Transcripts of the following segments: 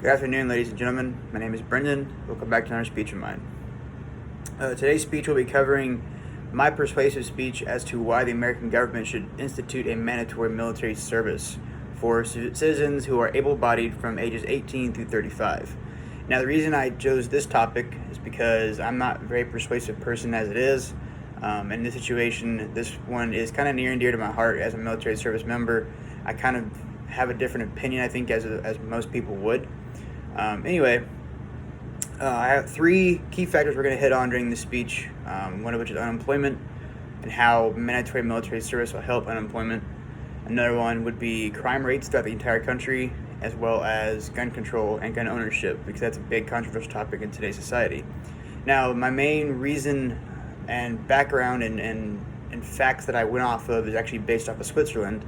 Good afternoon, ladies and gentlemen. My name is Brendan. Welcome back to another speech of mine. Today's speech will be covering my persuasive speech as to why the American government should institute a mandatory military service for citizens who are able-bodied from ages 18 through 35. Now, the reason I chose this topic is because I'm not a very persuasive person as it is. In this situation, this one is kind of near and dear to my heart as a military service member. I kind of have a different opinion, I think, as most people would. Anyway, I have three key factors we're going to hit on during this speech, one of which is unemployment and how mandatory military service will help unemployment. Another one would be crime rates throughout the entire country, as well as gun control and gun ownership, because that's a big controversial topic in today's society. Now, my main reason and background and facts that I went off of is actually based off of Switzerland.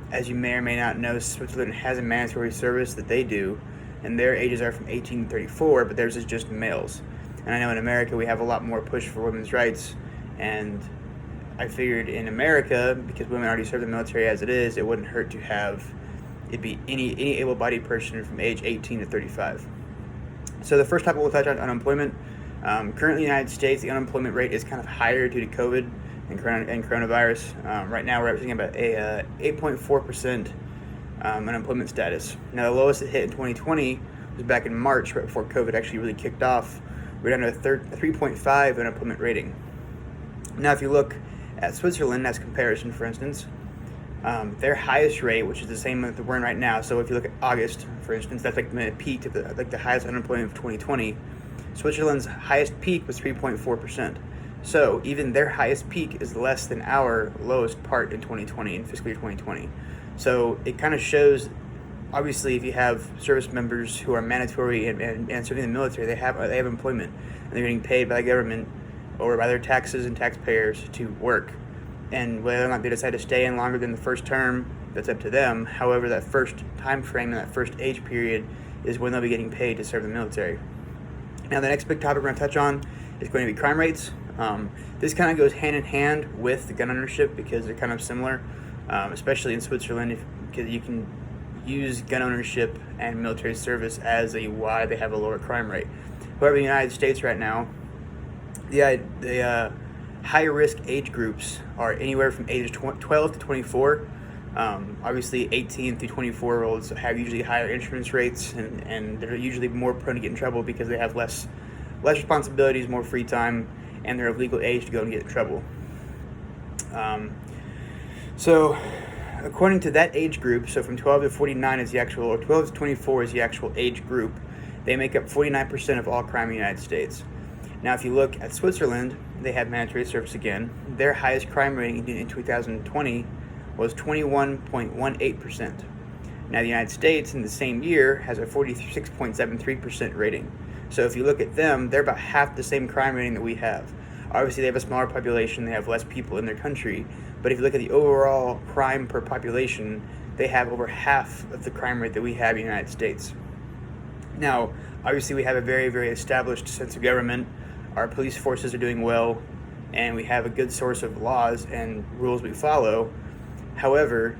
As you may or may not know, Switzerland has a mandatory service that they do, and their ages are from 18 to 34, but theirs is just males. And I know in America we have a lot more push for women's rights, and I figured in America, because women already serve the military as it is, it wouldn't hurt to have it be any able-bodied person from age 18 to 35. So the first topic we'll touch on unemployment. Currently in the United States, the unemployment rate is kind of higher due to COVID and coronavirus. Right now we're averaging about a 8.4% unemployment status. Now, the lowest it hit in 2020 was back in March, right before COVID actually really kicked off. We're down to a 3.5 unemployment rating. Now, if you look at Switzerland as comparison, for instance, their highest rate, which is the same month that we're in right now. So if you look at August, for instance, that's like the peak of the highest unemployment of 2020. Switzerland's highest peak was 3.4%. So even their highest peak is less than our lowest part in 2020, in fiscal year 2020. So it kind of shows, obviously, if you have service members who are mandatory and serving in the military, they have employment, and they're getting paid by the government or by their taxes and taxpayers to work. And whether or not they decide to stay in longer than the first term, that's up to them. However, that first time frame and that first age period is when they'll be getting paid to serve the military. Now, the next big topic we're going to touch on is going to be crime rates. This kind of goes hand in hand with the gun ownership because they're kind of similar. Especially in Switzerland, because you can use gun ownership and military service as a why they have a lower crime rate. However, in the United States right now, the high-risk age groups are anywhere from ages 12 to 24. Obviously, 18 through 24-year-olds have usually higher insurance rates, and they're usually more prone to get in trouble because they have less responsibilities, more free time, and they're of legal age to go and get in trouble. So, according to that age group, so from 12 to 49 is the actual, or 12 to 24 is the actual age group, they make up 49% of all crime in the United States. Now, if you look at Switzerland, they have mandatory service again. Their highest crime rating in 2020 was 21.18%. Now, the United States in the same year has a 46.73% rating. So if you look at them, they're about half the same crime rating that we have. Obviously, they have a smaller population, they have less people in their country, but if you look at the overall crime per population, they have over half of the crime rate that we have in the United States. Now, obviously, we have a very, very established sense of government. Our police forces are doing well, and we have a good source of laws and rules we follow. However,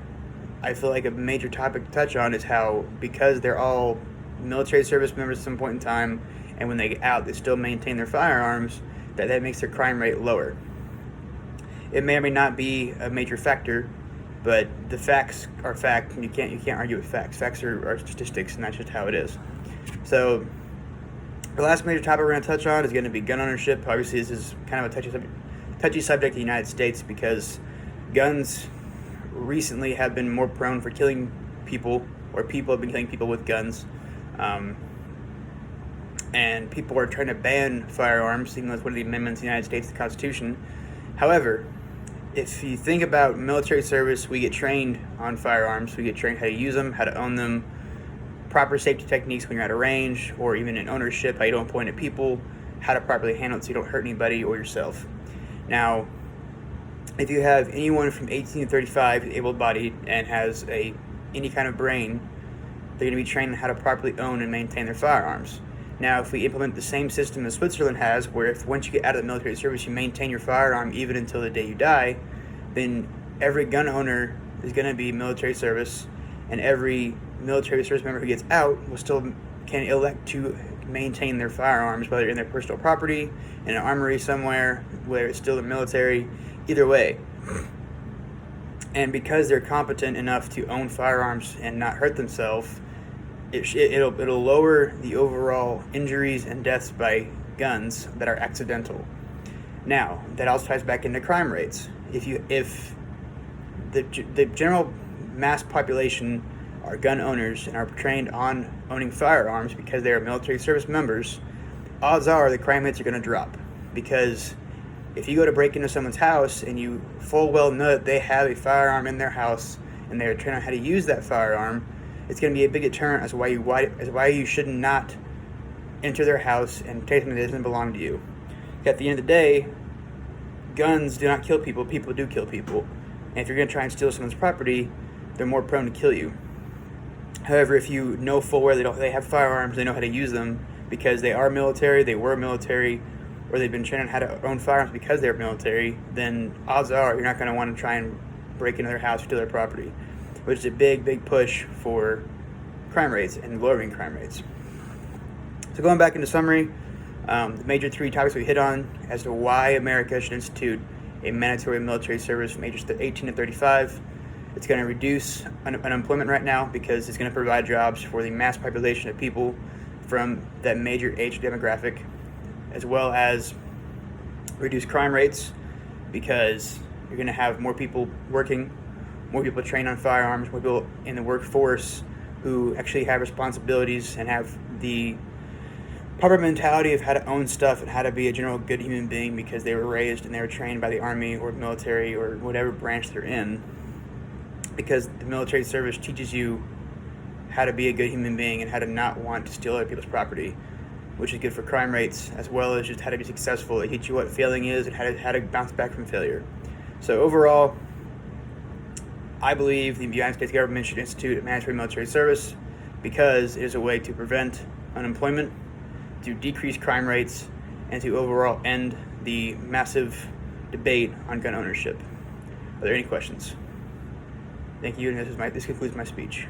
I feel like a major topic to touch on is how, because they're all military service members at some point in time, and when they get out, they still maintain their firearms, that makes their crime rate lower. It may or may not be a major factor, but the facts are fact, and you can't argue with facts. Facts are statistics, and that's just how it is. So, the last major topic we're going to touch on is going to be gun ownership. Obviously, this is kind of a touchy subject in the United States because guns recently have been more prone for killing people, or people have been killing people with guns. And people are trying to ban firearms, even though it's one of the amendments in the United States, the Constitution. However, if you think about military service, we get trained on firearms. We get trained how to use them, how to own them, proper safety techniques when you're at a range, or even in ownership, how you don't point at people, how to properly handle it so you don't hurt anybody or yourself. Now, if you have anyone from 18 to 35 who's able-bodied and has any kind of brain, they're going to be trained on how to properly own and maintain their firearms. Now, if we implement the same system as Switzerland has, where if once you get out of the military service, you maintain your firearm even until the day you die, then every gun owner is going to be military service, and every military service member who gets out can elect to maintain their firearms, whether in their personal property, in an armory somewhere, whether it's still the military, either way. And because they're competent enough to own firearms and not hurt themselves, it'll lower the overall injuries and deaths by guns that are accidental. Now, that also ties back into crime rates. If the general mass population are gun owners and are trained on owning firearms because they are military service members, odds are the crime rates are going to drop. Because if you go to break into someone's house and you full well know that they have a firearm in their house and they're trained on how to use that firearm, it's going to be a big deterrent as to why you should not enter their house and take something that doesn't belong to you. At the end of the day, guns do not kill people. People do kill people. And if you're going to try and steal someone's property, they're more prone to kill you. However, if you know full well they have firearms, they know how to use them because they are military, they were military, or they've been trained on how to own firearms because they're military, then odds are you're not going to want to try and break into their house or steal their property, which is a big, big push for crime rates and lowering crime rates. So going back into summary, the major three topics we hit on as to why America should institute a mandatory military service from ages 18 to 35. It's going to reduce unemployment right now because it's going to provide jobs for the mass population of people from that major age demographic, as well as reduce crime rates because you're going to have more people working, more people trained on firearms, more people in the workforce who actually have responsibilities and have the proper mentality of how to own stuff and how to be a general good human being because they were raised and they were trained by the army or military or whatever branch they're in. Because the military service teaches you how to be a good human being and how to not want to steal other people's property, which is good for crime rates, as well as just how to be successful. They teach you what failing is and how to bounce back from failure. So overall, I believe the United States government should institute a mandatory military service because it is a way to prevent unemployment, to decrease crime rates, and to overall end the massive debate on gun ownership. Are there any questions? Thank you, and this concludes my speech.